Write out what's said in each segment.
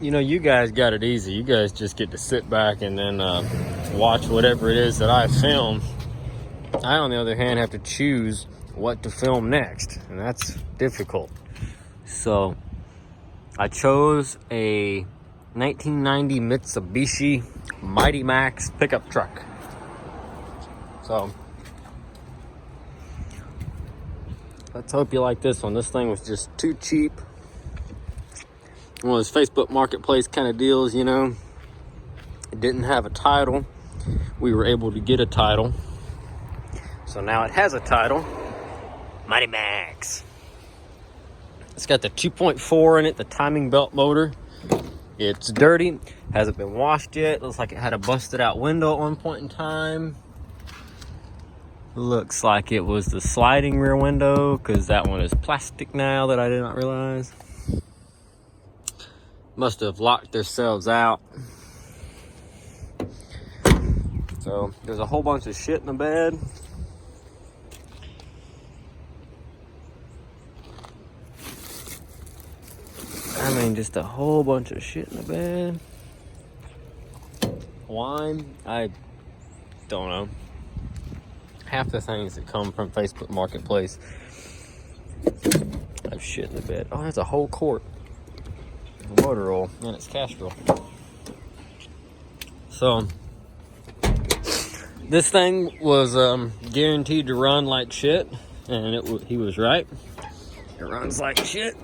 you know, you guys got it easy. You guys just get to sit back and then watch whatever it is that I film. I, on the other hand, have to choose what to film next, and that's difficult. So I chose a 1990 Mitsubishi Mighty Maxx pickup truck. So let's hope you like this one. This thing was just too cheap. One of those Facebook Marketplace kind of deals, you know. It didn't have a title. We were able to get a title. So now it has a title. Mighty Maxx. It's got the 2.4 in it, the timing belt motor. It's dirty, hasn't been washed yet. Looks like it had a busted out window at one point in time. Looks like it was the sliding rear window, because that one is plastic now that I did not realize. Must have locked themselves out. So there's a whole bunch of shit in the bed. I mean, just a whole bunch of shit in the bed. Wine, I don't know. Half the things that come from Facebook Marketplace have shit in the bed. Oh, there's a whole quart of motor oil, and it's Castrol. So this thing was guaranteed to run like shit, and he was right. It runs like shit.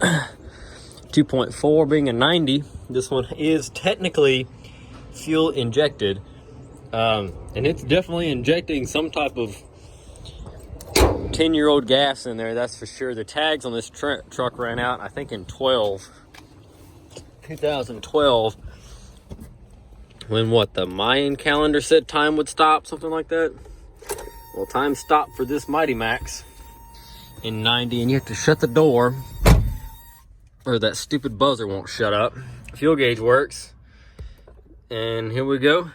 2.4 being a 90, this one is technically fuel injected, and it's definitely injecting some type of 10-year-old gas in there, that's for sure. The tags on this truck ran out, I think in 2012, when the Mayan calendar said time would stop, something like that. Well, time stopped for this Mighty Maxx in 90, and you have to shut the door or that stupid buzzer won't shut up. Fuel gauge works, and here we go.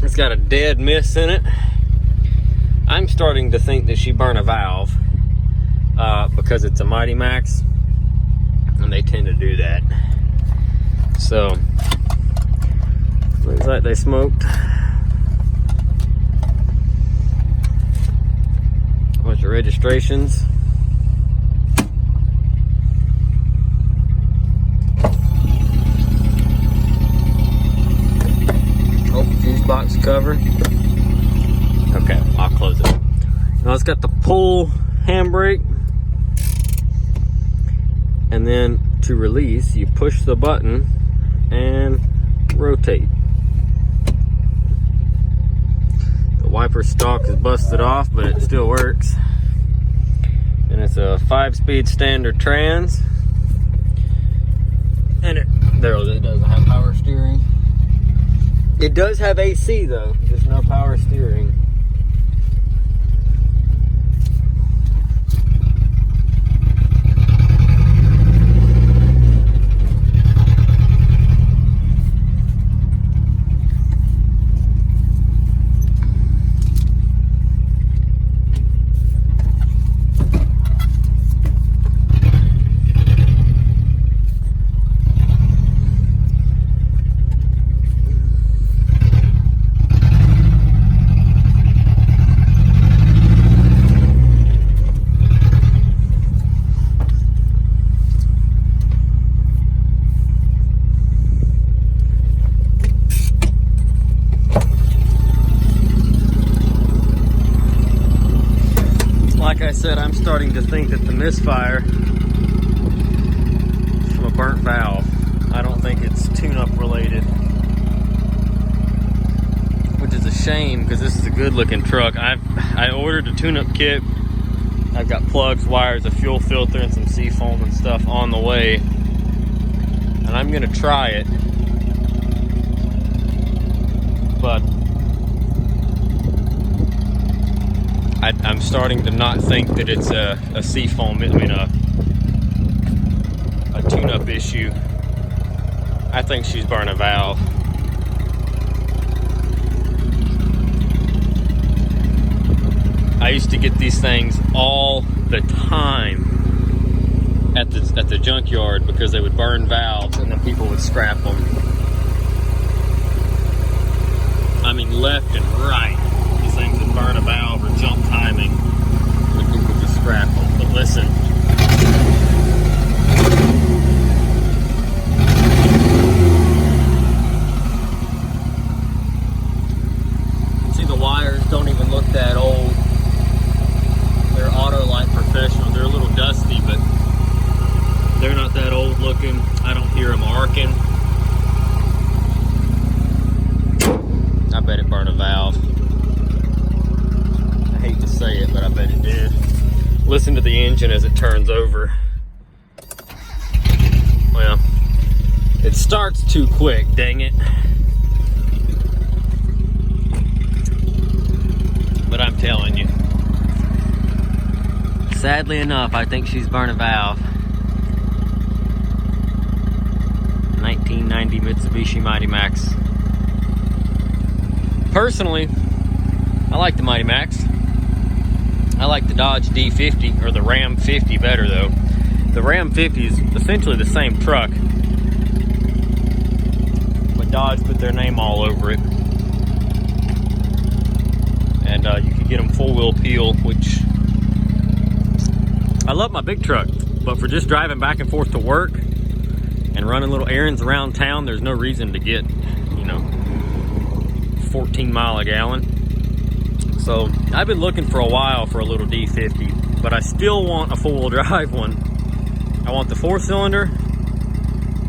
It's got a dead miss in it. I'm starting to think that she burned a valve because it's a Mighty Maxx, and they tend to do that. So looks like they smoked a bunch of registrations. Box cover. Okay, I'll close it. Now it's got the pull handbrake, and then to release, you push the button and rotate. The wiper stalk is busted off, but it still works. And it's a 5-speed standard trans, and it doesn't have power steering. It does have AC though, there's no power steering. Like I said, I'm starting to think that the misfire is from a burnt valve. I don't think it's tune-up related, which is a shame because this is a good-looking truck. I ordered a tune-up kit. I've got plugs, wires, a fuel filter, and some seafoam and stuff on the way, and I'm gonna try it. But I'm starting to not think that it's a seafoam, a tune-up issue. I think she's burning a valve. I used to get these things all the time at the at the junkyard because they would burn valves and then people would scrap them. I mean, left and right. These things would burn a valve or jump timing and people would just scrap them. But listen. See, the wires don't even look that old. They're Autolite Professional. They're a little dusty, but they're not that old looking. I don't hear them arcing. I bet it burned a valve. I hate to say it, but I bet it did. Listen to the engine as it turns over. Well, it starts too quick, dang it. But I'm telling you. Sadly enough, I think she's burned a valve. 1990 Mitsubishi Mighty Maxx. Personally, I like the Mighty Maxx. I like the Dodge D50, or the Ram 50 better though. The Ram 50 is essentially the same truck, but Dodge put their name all over it. And you can get them full wheel peel, which I love my big truck, but for just driving back and forth to work and running little errands around town, there's no reason to get, 14 mile a gallon. So I've been looking for a while for a little D50, but I still want a four-wheel drive one. I want the 4-cylinder.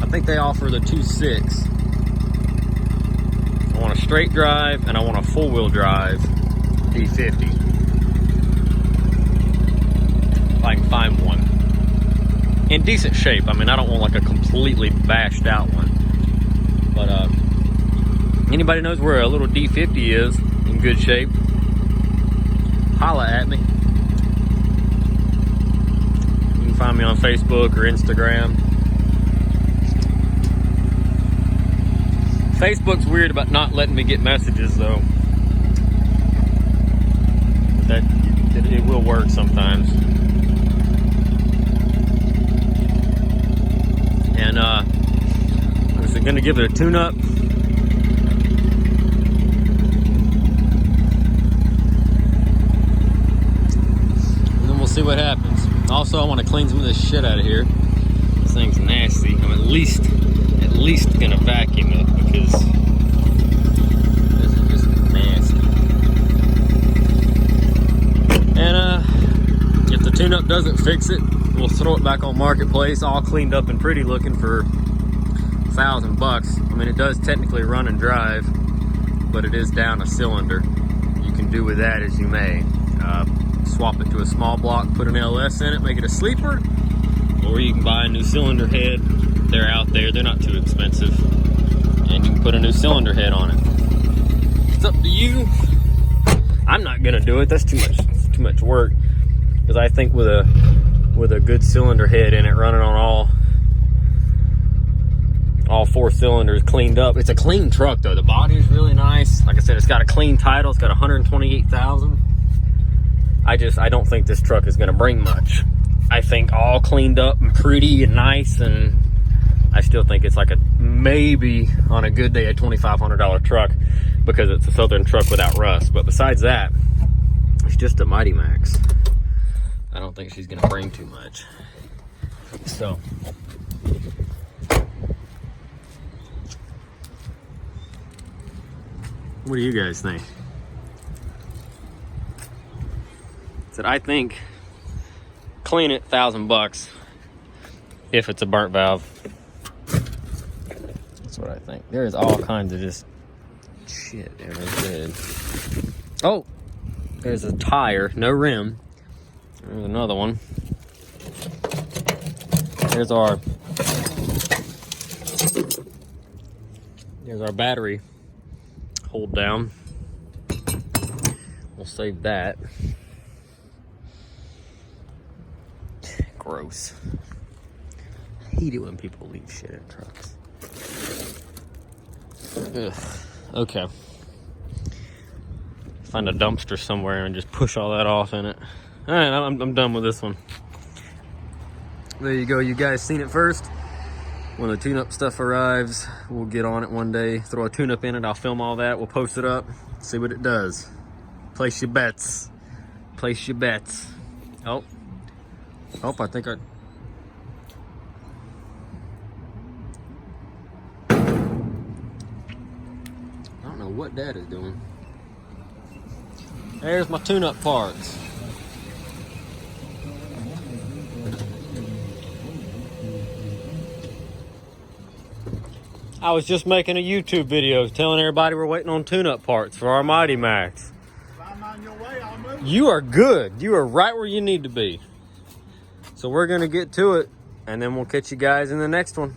I think they offer the 2.6. I want a straight drive and I want a four-wheel drive D50. If I can find one in decent shape. I mean, I don't want like a completely bashed out one, but anybody knows where a little D50 is in good shape, holla at me. You can find me on Facebook or Instagram. Facebook's weird about not letting me get messages though. That it will work sometimes. And I was gonna give it a tune-up. See what happens. Also, I want to clean some of this shit out of here. This thing's nasty. I'm at least gonna vacuum it because this is just nasty. And if the tune-up doesn't fix it, we'll throw it back on Marketplace, all cleaned up and pretty looking for $1,000. I mean, it does technically run and drive, but it is down a cylinder. You can do with that as you may. Swap it to a small block, put an LS in it, make it a sleeper, or you can buy a new cylinder head. They're out there, they're not too expensive, and you can put a new cylinder head on it. It's up to you. I'm not gonna do it. That's too much work, because I think with a good cylinder head in it, running on all 4 cylinders cleaned up. It's a clean truck though. The body is really nice. Like I said, it's got a clean title. It's got 128,000. I don't think this truck is going to bring much. I think all cleaned up and pretty and nice, and I still think it's like maybe on a good day a $2,500 truck because it's a Southern truck without rust. But besides that, it's just a Mighty Maxx. I don't think she's going to bring too much. So what do you guys think? Said I think clean it, $1,000 if it's a burnt valve. That's what I think. There's all kinds of just shit there. Oh, there's a tire, no rim. There's another one. There's our battery hold down. We'll save that. Gross. I hate it when people leave shit in trucks. Ugh. Okay. Find a dumpster somewhere and just push all that off in it. Alright, I'm done with this one. There you go. You guys seen it first. When the tune-up stuff arrives, we'll get on it one day, throw a tune-up in it. I'll film all that. We'll post it up, see what it does. Place your bets. Place your bets. Oh, I think I don't know what Dad is doing. There's my tune-up parts. I was just making a YouTube video telling everybody we're waiting on tune-up parts for our Mighty Maxx. If I'm on your way, I'll move. You are good. You are right where you need to be. So we're going to get to it, and then we'll catch you guys in the next one.